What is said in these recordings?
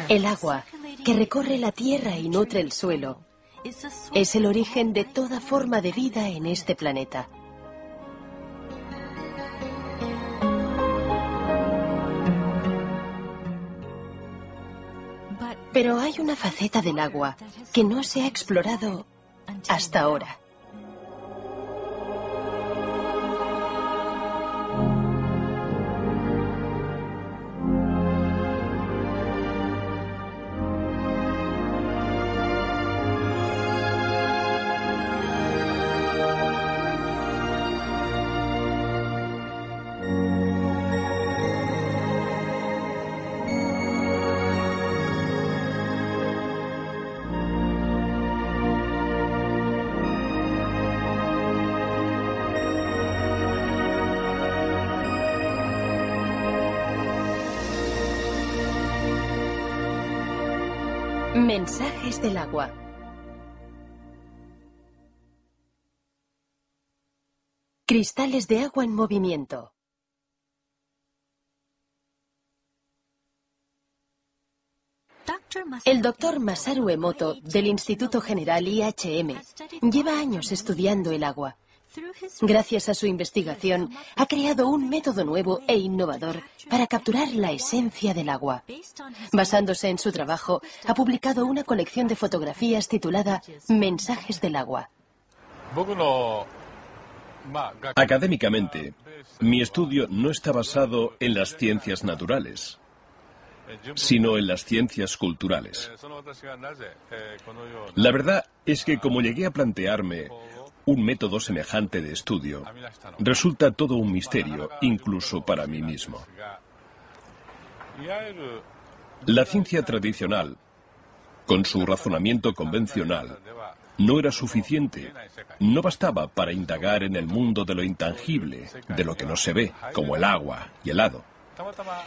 El agua, que recorre la tierra y nutre el suelo, es el origen de toda forma de vida en este planeta. Pero hay una faceta del agua que no se ha explorado hasta ahora. Mensajes del agua. Cristales de agua en movimiento. El doctor Masaru Emoto, del Instituto General IHM, lleva años estudiando el agua. Gracias a su investigación, ha creado un método nuevo e innovador para capturar la esencia del agua. Basándose en su trabajo, ha publicado una colección de fotografías titulada Mensajes del agua. Académicamente, mi estudio no está basado en las ciencias naturales, sino en las ciencias culturales. La verdad es que como llegué a plantearme un método semejante de estudio, resulta todo un misterio, incluso para mí mismo. La ciencia tradicional, con su razonamiento convencional, no era suficiente, no bastaba para indagar en el mundo de lo intangible, de lo que no se ve, como el agua y el hado.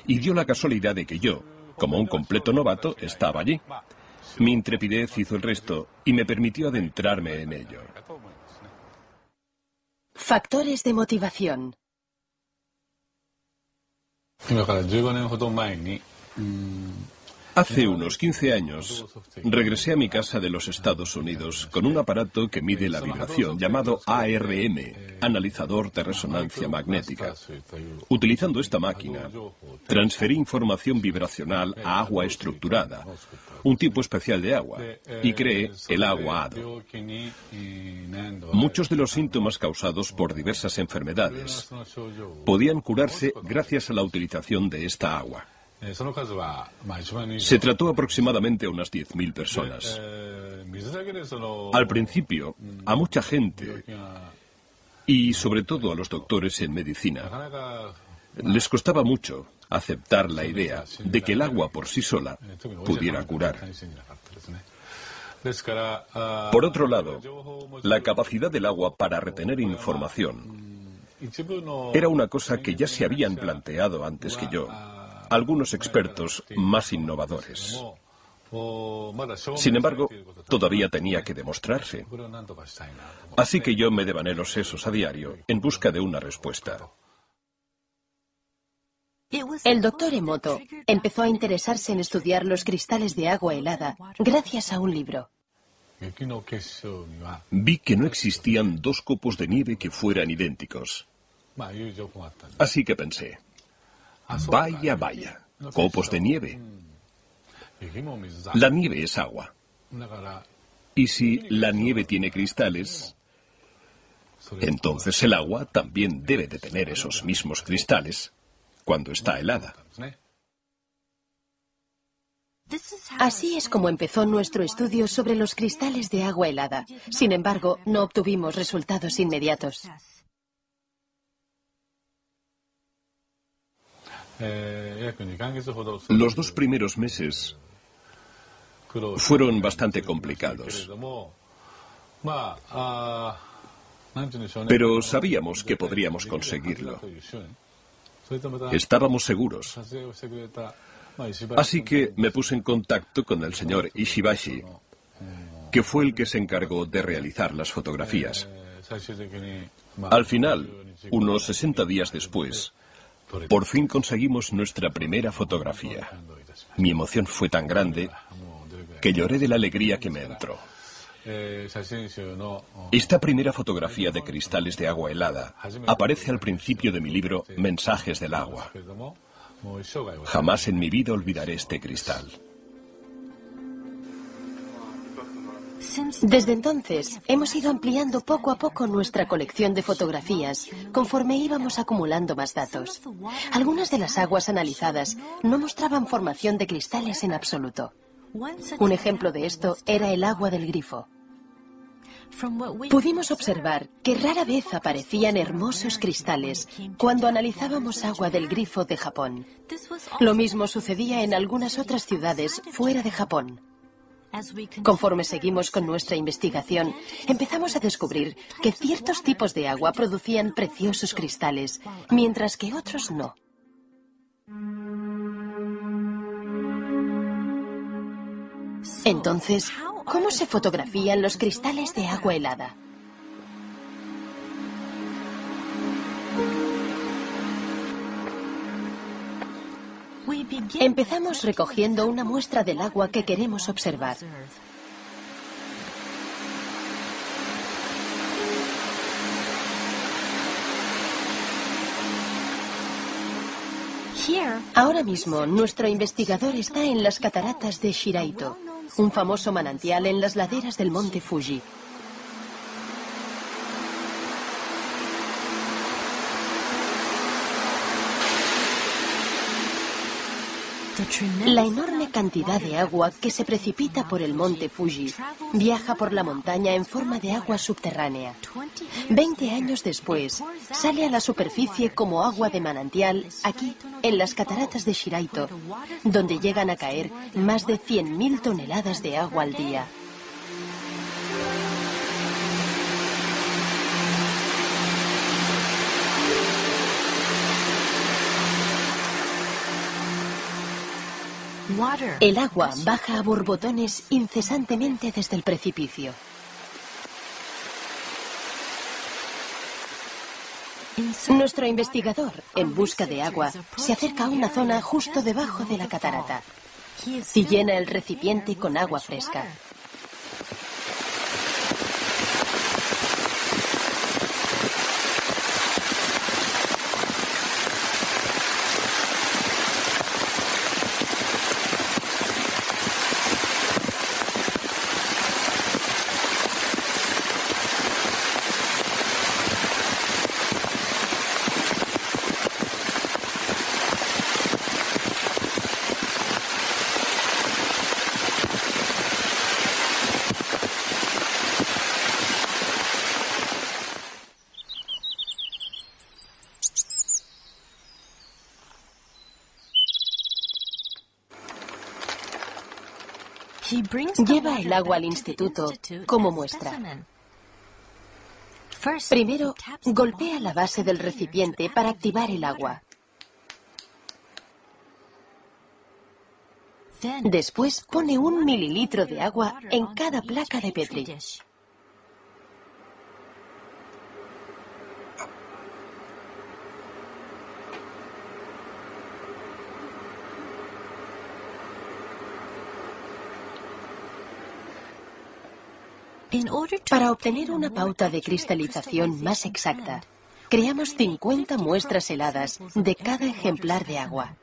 Y dio la casualidad de que yo, como un completo novato, estaba allí. Mi intrepidez hizo el resto y me permitió adentrarme en ello. Factores de motivación. Hace unos 15 años, regresé a mi casa de los Estados Unidos con un aparato que mide la vibración llamado ARM, analizador de resonancia magnética. Utilizando esta máquina, transferí información vibracional a agua estructurada, un tipo especial de agua, y creé el agua hado. Muchos de los síntomas causados por diversas enfermedades podían curarse gracias a la utilización de esta agua. Se trató aproximadamente a unas 10.000 personas. Al principio, a mucha gente, y sobre todo a los doctores en medicina, les costaba mucho aceptar la idea de que el agua por sí sola pudiera curar. Por otro lado, la capacidad del agua para retener información era una cosa que ya se habían planteado antes que yo algunos expertos más innovadores. Sin embargo, todavía tenía que demostrarse. Así que yo me devané los sesos a diario en busca de una respuesta. El doctor Emoto empezó a interesarse en estudiar los cristales de agua helada gracias a un libro. Vi que no existían dos copos de nieve que fueran idénticos. Así que pensé, vaya, vaya, copos de nieve. La nieve es agua. Y si la nieve tiene cristales, entonces el agua también debe de tener esos mismos cristales cuando está helada. Así es como empezó nuestro estudio sobre los cristales de agua helada. Sin embargo, no obtuvimos resultados inmediatos. Los 2 primeros meses fueron bastante complicados. Pero sabíamos que podríamos conseguirlo. Estábamos seguros. Así que me puse en contacto con el señor Ishibashi, que fue el que se encargó de realizar las fotografías. Al final, unos 60 días después, por fin conseguimos nuestra primera fotografía. Mi emoción fue tan grande que lloré de la alegría que me entró. Esta primera fotografía de cristales de agua helada aparece al principio de mi libro Mensajes del agua. Jamás en mi vida olvidaré este cristal. Desde entonces, hemos ido ampliando poco a poco nuestra colección de fotografías, conforme íbamos acumulando más datos. Algunas de las aguas analizadas no mostraban formación de cristales en absoluto. Un ejemplo de esto era el agua del grifo. Pudimos observar que rara vez aparecían hermosos cristales cuando analizábamos agua del grifo de Japón. Lo mismo sucedía en algunas otras ciudades fuera de Japón. Conforme seguimos con nuestra investigación, empezamos a descubrir que ciertos tipos de agua producían preciosos cristales, mientras que otros no. Entonces, ¿cómo se fotografían los cristales de agua helada? Empezamos recogiendo una muestra del agua que queremos observar. Ahora mismo, nuestro investigador está en las cataratas de Shiraito, un famoso manantial en las laderas del monte Fuji. La enorme cantidad de agua que se precipita por el monte Fuji viaja por la montaña en forma de agua subterránea. 20 años después, sale a la superficie como agua de manantial aquí, en las cataratas de Shiraito, donde llegan a caer más de 100.000 toneladas de agua al día. El agua baja a borbotones incesantemente desde el precipicio. Nuestro investigador, en busca de agua, se acerca a una zona justo debajo de la catarata y llena el recipiente con agua fresca. Lleva el agua al instituto como muestra. Primero, golpea la base del recipiente para activar el agua. Después pone 1 mililitro de agua en cada placa de Petri. Para obtener una pauta de cristalización más exacta, creamos 50 muestras heladas de cada ejemplar de agua.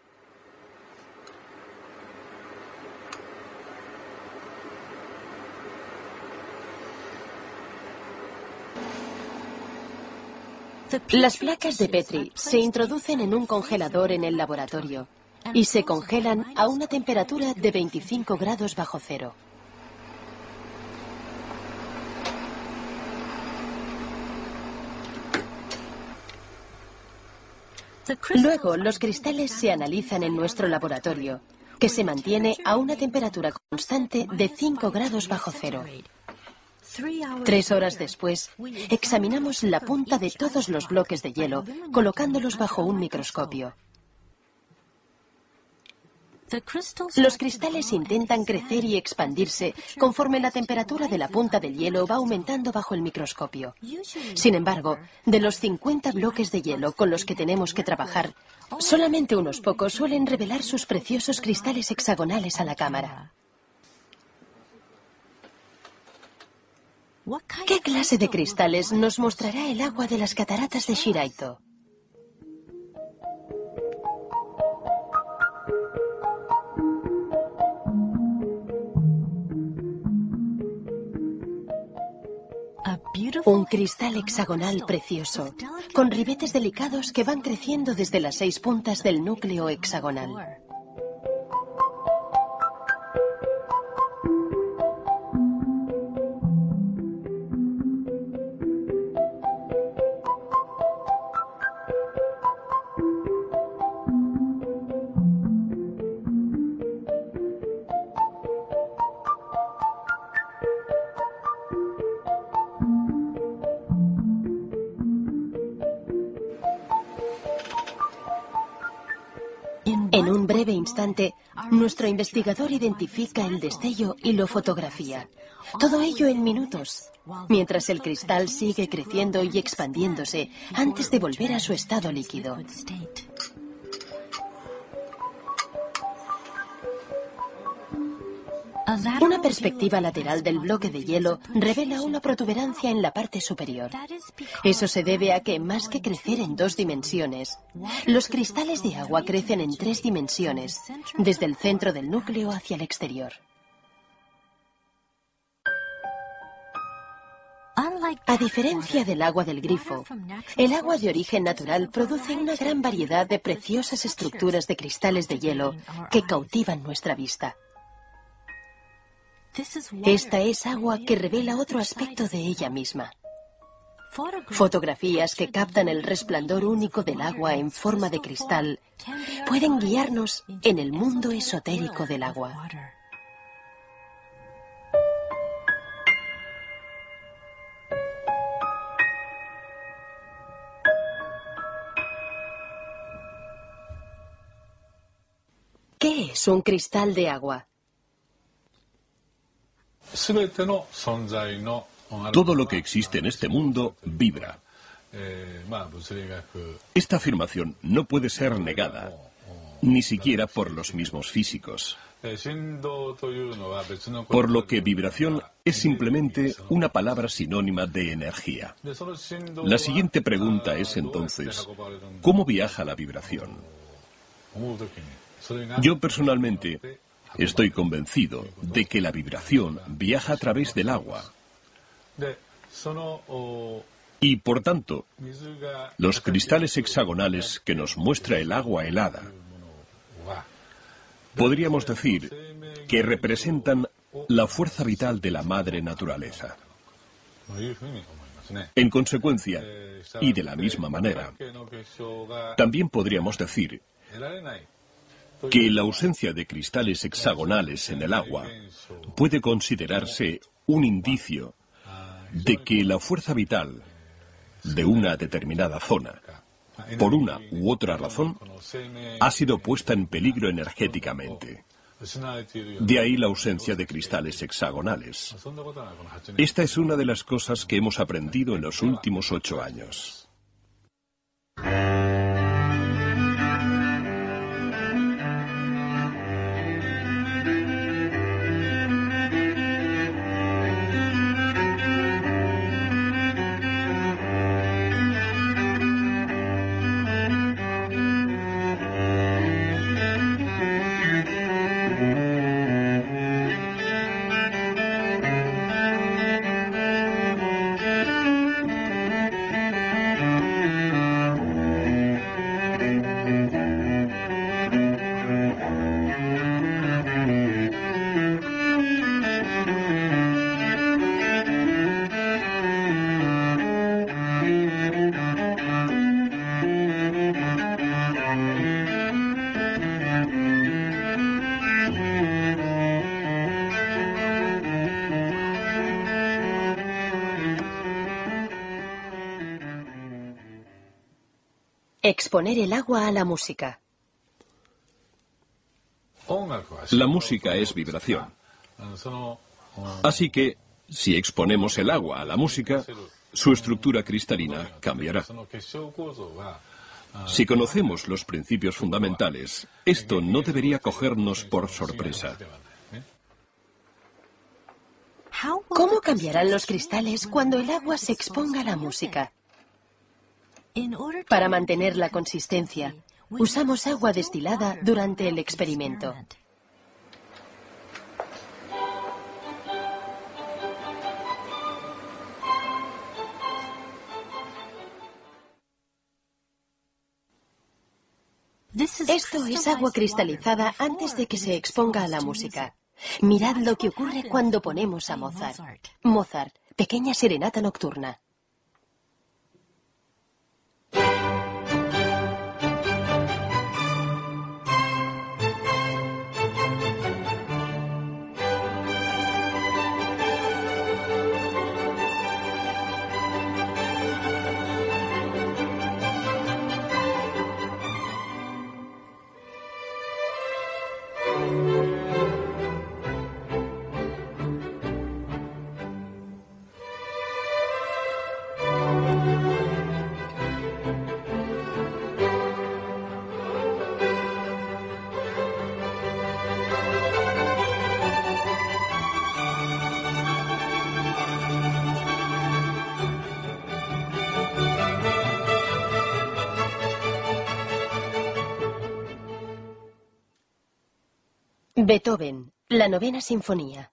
Las placas de Petri se introducen en un congelador en el laboratorio y se congelan a una temperatura de 25 grados bajo cero. Luego, los cristales se analizan en nuestro laboratorio, que se mantiene a una temperatura constante de 5 grados bajo cero. 3 horas después, examinamos la punta de todos los bloques de hielo, colocándolos bajo un microscopio. Los cristales intentan crecer y expandirse conforme la temperatura de la punta del hielo va aumentando bajo el microscopio. Sin embargo, de los 50 bloques de hielo con los que tenemos que trabajar, solamente unos pocos suelen revelar sus preciosos cristales hexagonales a la cámara. ¿Qué clase de cristales nos mostrará el agua de las cataratas de Shiraito? Un cristal hexagonal precioso, con ribetes delicados que van creciendo desde las 6 puntas del núcleo hexagonal. En un breve instante, nuestro investigador identifica el destello y lo fotografía. Todo ello en minutos, mientras el cristal sigue creciendo y expandiéndose antes de volver a su estado líquido. Una perspectiva lateral del bloque de hielo revela una protuberancia en la parte superior. Eso se debe a que, más que crecer en 2 dimensiones, los cristales de agua crecen en 3 dimensiones, desde el centro del núcleo hacia el exterior. A diferencia del agua del grifo, el agua de origen natural produce una gran variedad de preciosas estructuras de cristales de hielo que cautivan nuestra vista. Esta es agua que revela otro aspecto de ella misma. Fotografías que captan el resplandor único del agua en forma de cristal pueden guiarnos en el mundo esotérico del agua. ¿Qué es un cristal de agua? Todo lo que existe en este mundo vibra. Esta afirmación no puede ser negada, ni siquiera por los mismos físicos. Por lo que vibración es simplemente una palabra sinónima de energía. La siguiente pregunta es entonces, ¿cómo viaja la vibración? Yo personalmente estoy convencido de que la vibración viaja a través del agua. Y por tanto, los cristales hexagonales que nos muestra el agua helada, podríamos decir que representan la fuerza vital de la madre naturaleza. En consecuencia, y de la misma manera, también podríamos decir que la ausencia de cristales hexagonales en el agua puede considerarse un indicio de que la fuerza vital de una determinada zona, por una u otra razón, ha sido puesta en peligro energéticamente. De ahí la ausencia de cristales hexagonales. Esta es una de las cosas que hemos aprendido en los últimos 8 años. Exponer el agua a la música. La música es vibración. Así que, si exponemos el agua a la música, su estructura cristalina cambiará. Si conocemos los principios fundamentales, esto no debería cogernos por sorpresa. ¿Cómo cambiarán los cristales cuando el agua se exponga a la música? Para mantener la consistencia, usamos agua destilada durante el experimento. Esto es agua cristalizada antes de que se exponga a la música. Mirad lo que ocurre cuando ponemos a Mozart. Mozart, pequeña serenata nocturna. Beethoven, la novena sinfonía.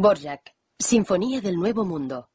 Dvorak, Sinfonía del Nuevo Mundo.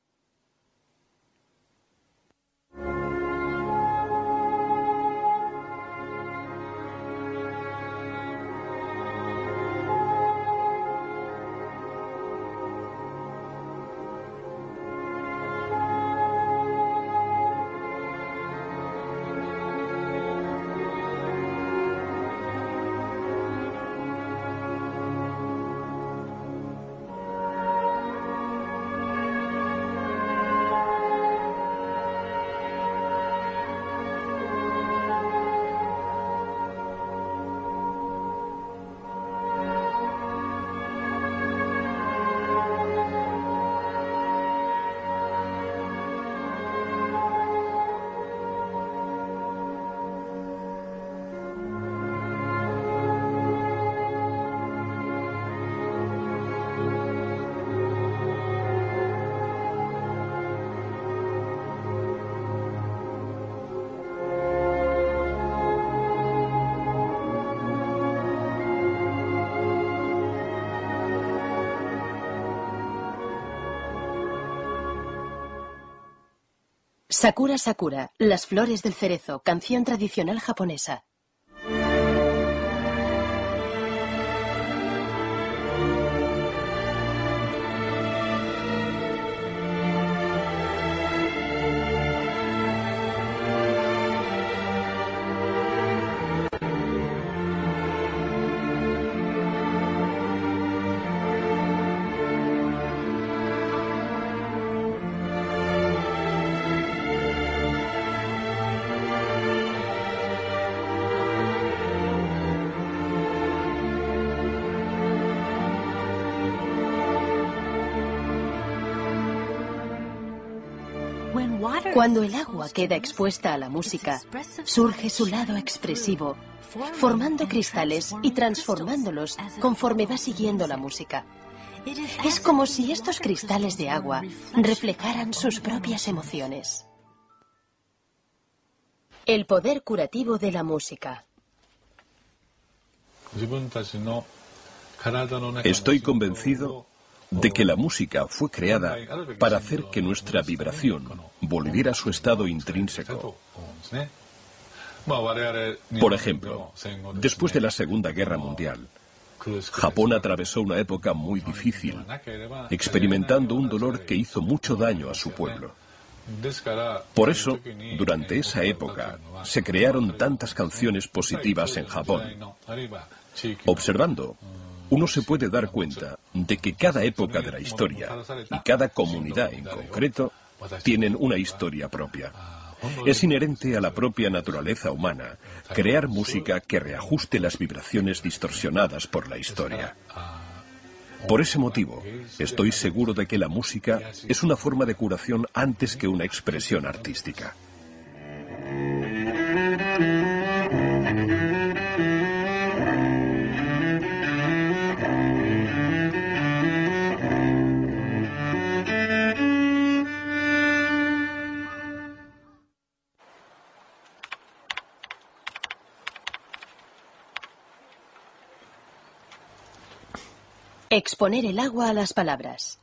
Sakura Sakura, Las flores del cerezo, canción tradicional japonesa. Cuando el agua queda expuesta a la música, surge su lado expresivo, formando cristales y transformándolos conforme va siguiendo la música. Es como si estos cristales de agua reflejaran sus propias emociones. El poder curativo de la música. Estoy convencido de que la música fue creada para hacer que nuestra vibración volviera a su estado intrínseco. Por ejemplo, después de la Segunda Guerra Mundial, Japón atravesó una época muy difícil, experimentando un dolor que hizo mucho daño a su pueblo. Por eso, durante esa época, se crearon tantas canciones positivas en Japón. Observando, uno se puede dar cuenta de que cada época de la historia y cada comunidad en concreto tienen una historia propia. Es inherente a la propia naturaleza humana crear música que reajuste las vibraciones distorsionadas por la historia. Por ese motivo, estoy seguro de que la música es una forma de curación antes que una expresión artística. Exponer el agua a las palabras.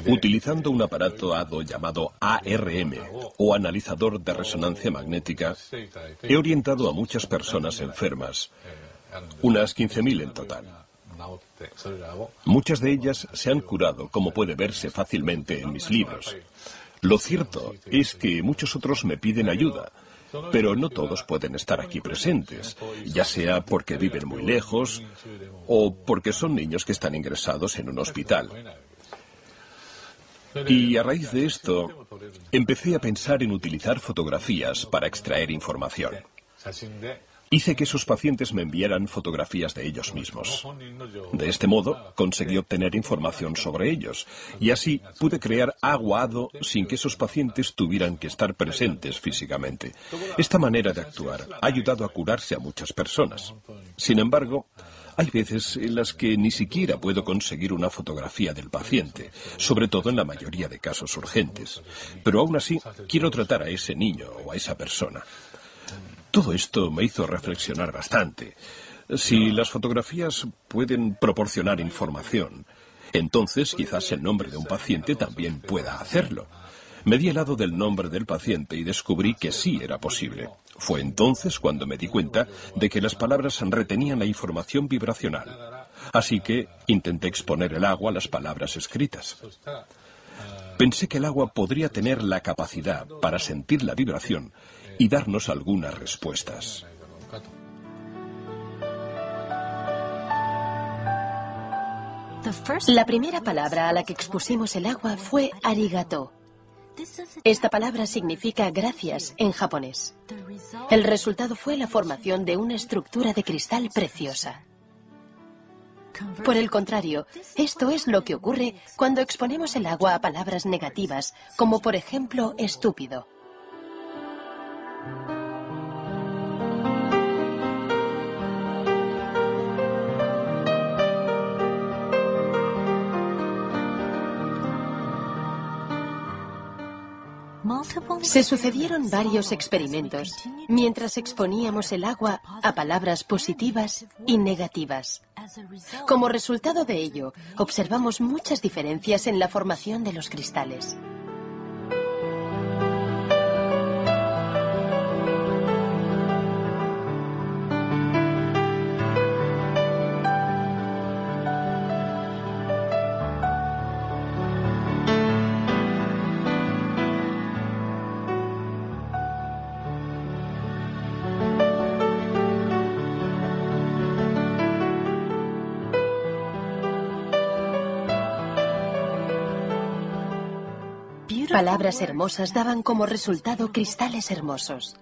Utilizando un aparato HADO llamado ARM, o analizador de resonancia magnética, he orientado a muchas personas enfermas, unas 15.000 en total. Muchas de ellas se han curado, como puede verse fácilmente en mis libros. Lo cierto es que muchos otros me piden ayuda, pero no todos pueden estar aquí presentes, ya sea porque viven muy lejos o porque son niños que están ingresados en un hospital. Y a raíz de esto, empecé a pensar en utilizar fotografías para extraer información. Hice que esos pacientes me enviaran fotografías de ellos mismos. De este modo, conseguí obtener información sobre ellos, y así pude crear agua HADO sin que esos pacientes tuvieran que estar presentes físicamente. Esta manera de actuar ha ayudado a curarse a muchas personas. Sin embargo, hay veces en las que ni siquiera puedo conseguir una fotografía del paciente, sobre todo en la mayoría de casos urgentes. Pero aún así, quiero tratar a ese niño o a esa persona. Todo esto me hizo reflexionar bastante. Si las fotografías pueden proporcionar información, entonces quizás el nombre de un paciente también pueda hacerlo. Me di helado del nombre del paciente y descubrí que sí era posible. Fue entonces cuando me di cuenta de que las palabras retenían la información vibracional. Así que intenté exponer el agua a las palabras escritas. Pensé que el agua podría tener la capacidad para sentir la vibración y darnos algunas respuestas. La primera palabra a la que expusimos el agua fue arigato. Esta palabra significa gracias en japonés. El resultado fue la formación de una estructura de cristal preciosa. Por el contrario, esto es lo que ocurre cuando exponemos el agua a palabras negativas, como por ejemplo estúpido. Se sucedieron varios experimentos mientras exponíamos el agua a palabras positivas y negativas. Como resultado de ello, observamos muchas diferencias en la formación de los cristales. Palabras hermosas daban como resultado cristales hermosos.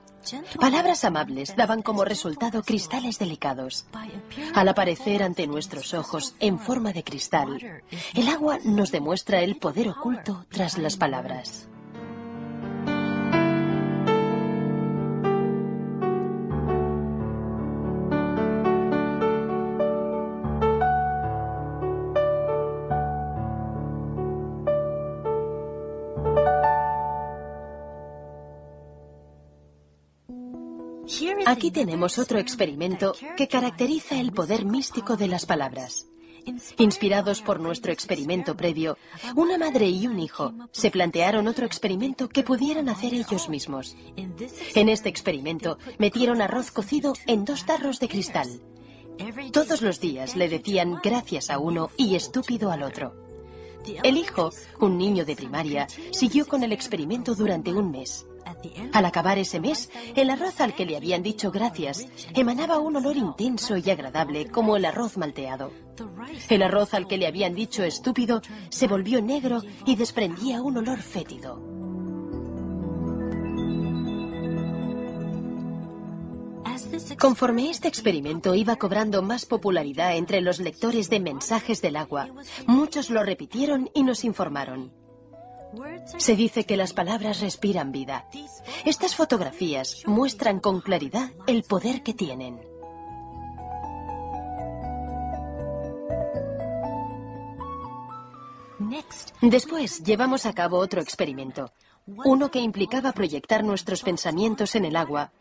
Palabras amables daban como resultado cristales delicados. Al aparecer ante nuestros ojos en forma de cristal, el agua nos demuestra el poder oculto tras las palabras. Aquí tenemos otro experimento que caracteriza el poder místico de las palabras. Inspirados por nuestro experimento previo, una madre y un hijo se plantearon otro experimento que pudieran hacer ellos mismos. En este experimento metieron arroz cocido en 2 tarros de cristal. Todos los días le decían gracias a uno y estúpido al otro. El hijo, un niño de primaria, siguió con el experimento durante un mes. Al acabar ese mes, el arroz al que le habían dicho gracias emanaba un olor intenso y agradable como el arroz malteado. El arroz al que le habían dicho estúpido se volvió negro y desprendía un olor fétido. Conforme este experimento iba cobrando más popularidad entre los lectores de Mensajes del Agua, muchos lo repitieron y nos informaron. Se dice que las palabras respiran vida. Estas fotografías muestran con claridad el poder que tienen. Después llevamos a cabo otro experimento, uno que implicaba proyectar nuestros pensamientos en el agua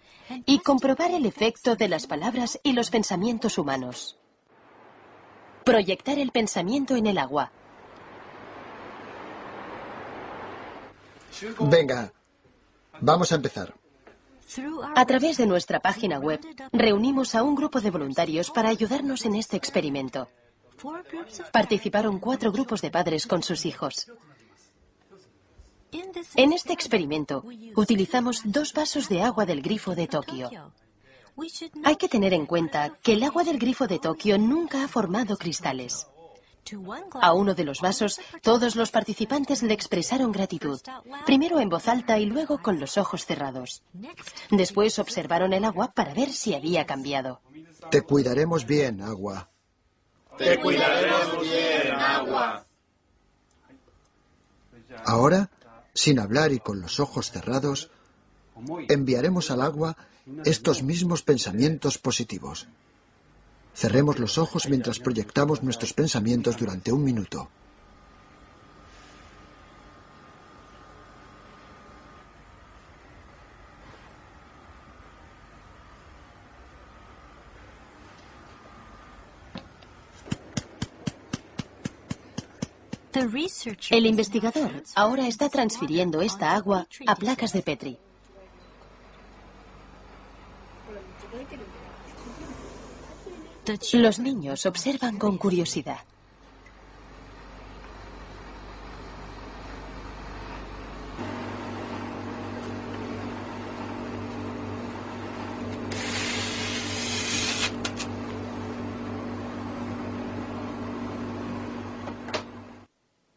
y comprobar el efecto de las palabras y los pensamientos humanos. Proyectar el pensamiento en el agua. Venga, vamos a empezar. A través de nuestra página web, reunimos a un grupo de voluntarios para ayudarnos en este experimento. Participaron 4 grupos de padres con sus hijos. En este experimento, utilizamos 2 vasos de agua del grifo de Tokio. Hay que tener en cuenta que el agua del grifo de Tokio nunca ha formado cristales. A uno de los vasos, todos los participantes le expresaron gratitud, primero en voz alta y luego con los ojos cerrados. Después observaron el agua para ver si había cambiado. Te cuidaremos bien, agua. Te cuidaremos bien, agua. Ahora, sin hablar y con los ojos cerrados, enviaremos al agua estos mismos pensamientos positivos. Cerremos los ojos mientras proyectamos nuestros pensamientos durante 1 minuto. El investigador ahora está transfiriendo esta agua a placas de Petri. Los niños observan con curiosidad.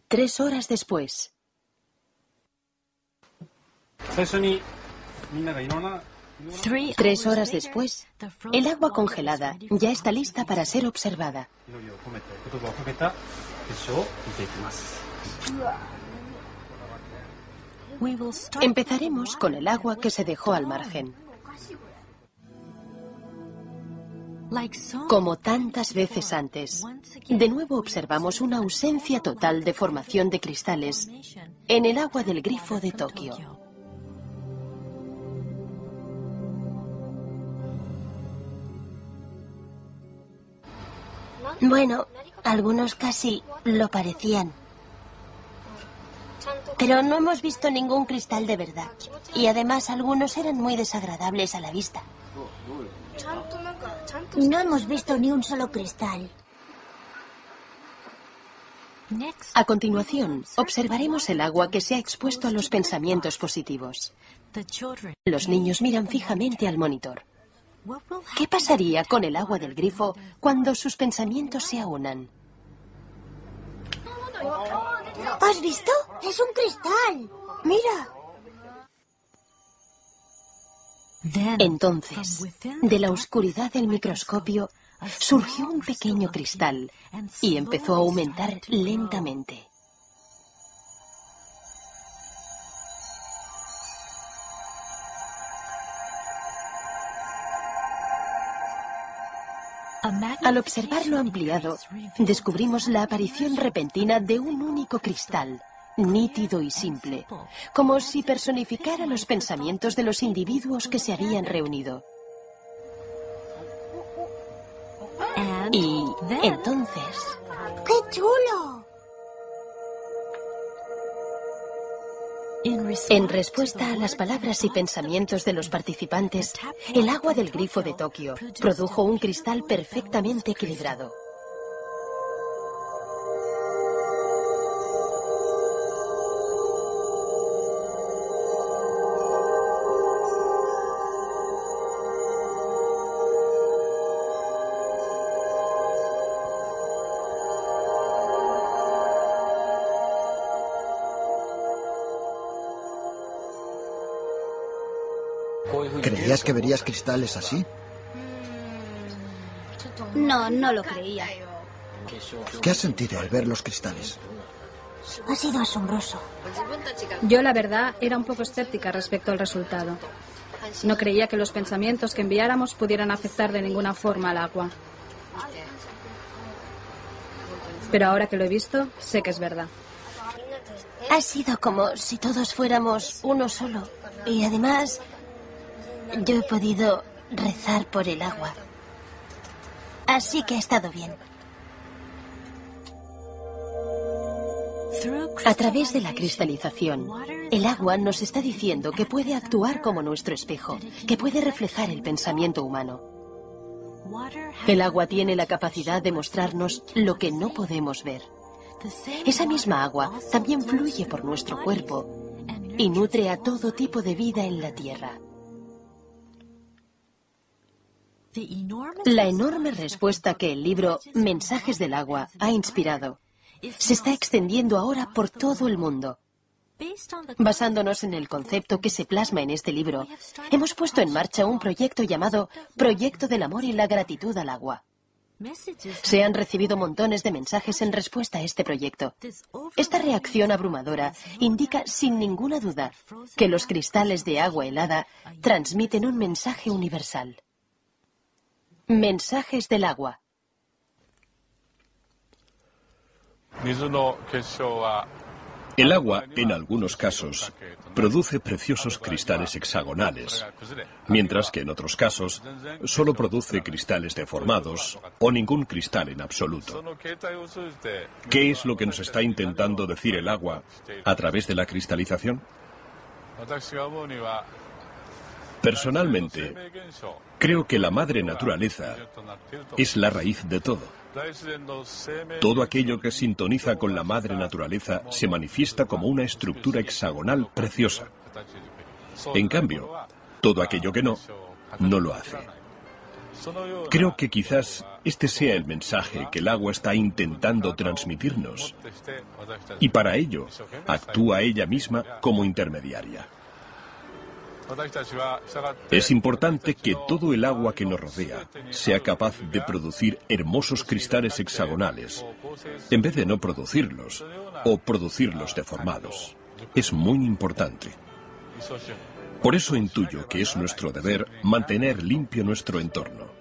Tres horas después. 3 horas después, el agua congelada ya está lista para ser observada. Empezaremos con el agua que se dejó al margen. Como tantas veces antes, de nuevo observamos una ausencia total de formación de cristales en el agua del grifo de Tokio. Bueno, algunos casi lo parecían. Pero no hemos visto ningún cristal de verdad. Y además algunos eran muy desagradables a la vista. No hemos visto ni un solo cristal. A continuación, observaremos el agua que se ha expuesto a los pensamientos positivos. Los niños miran fijamente al monitor. ¿Qué pasaría con el agua del grifo cuando sus pensamientos se aunan? ¿Has visto? Es un cristal. Mira. Entonces, de la oscuridad del microscopio, surgió un pequeño cristal y empezó a aumentar lentamente. Al observarlo ampliado, descubrimos la aparición repentina de un único cristal, nítido y simple, como si personificara los pensamientos de los individuos que se habían reunido. Y entonces... ¡Qué chulo! En respuesta a las palabras y pensamientos de los participantes, el agua del grifo de Tokio produjo un cristal perfectamente equilibrado. ¿Creías que verías cristales así? No, no lo creía. ¿Qué has sentido al ver los cristales? Ha sido asombroso. Yo, la verdad, era un poco escéptica respecto al resultado. No creía que los pensamientos que enviáramos pudieran afectar de ninguna forma al agua. Pero ahora que lo he visto, sé que es verdad. Ha sido como si todos fuéramos uno solo. Y además, yo he podido rezar por el agua. Así que ha estado bien. A través de la cristalización, el agua nos está diciendo que puede actuar como nuestro espejo, que puede reflejar el pensamiento humano. El agua tiene la capacidad de mostrarnos lo que no podemos ver. Esa misma agua también fluye por nuestro cuerpo y nutre a todo tipo de vida en la Tierra. La enorme respuesta que el libro Mensajes del agua ha inspirado se está extendiendo ahora por todo el mundo. Basándonos en el concepto que se plasma en este libro, hemos puesto en marcha un proyecto llamado Proyecto del Amor y la Gratitud al Agua. Se han recibido montones de mensajes en respuesta a este proyecto. Esta reacción abrumadora indica sin ninguna duda que los cristales de agua helada transmiten un mensaje universal. Mensajes del agua. El agua, en algunos casos, produce preciosos cristales hexagonales, mientras que en otros casos solo produce cristales deformados o ningún cristal en absoluto. ¿Qué es lo que nos está intentando decir el agua a través de la cristalización? Personalmente, creo que la madre naturaleza es la raíz de todo. Todo aquello que sintoniza con la madre naturaleza se manifiesta como una estructura hexagonal preciosa. En cambio, todo aquello que no lo hace. Creo que quizás este sea el mensaje que el agua está intentando transmitirnos. Y para ello, actúa ella misma como intermediaria. Es importante que todo el agua que nos rodea sea capaz de producir hermosos cristales hexagonales, en vez de no producirlos o producirlos deformados. Es muy importante. Por eso intuyo que es nuestro deber mantener limpio nuestro entorno.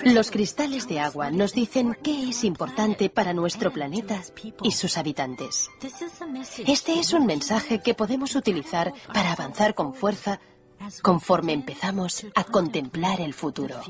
Los cristales de agua nos dicen qué es importante para nuestro planeta y sus habitantes. Este es un mensaje que podemos utilizar para avanzar con fuerza conforme empezamos a contemplar el futuro.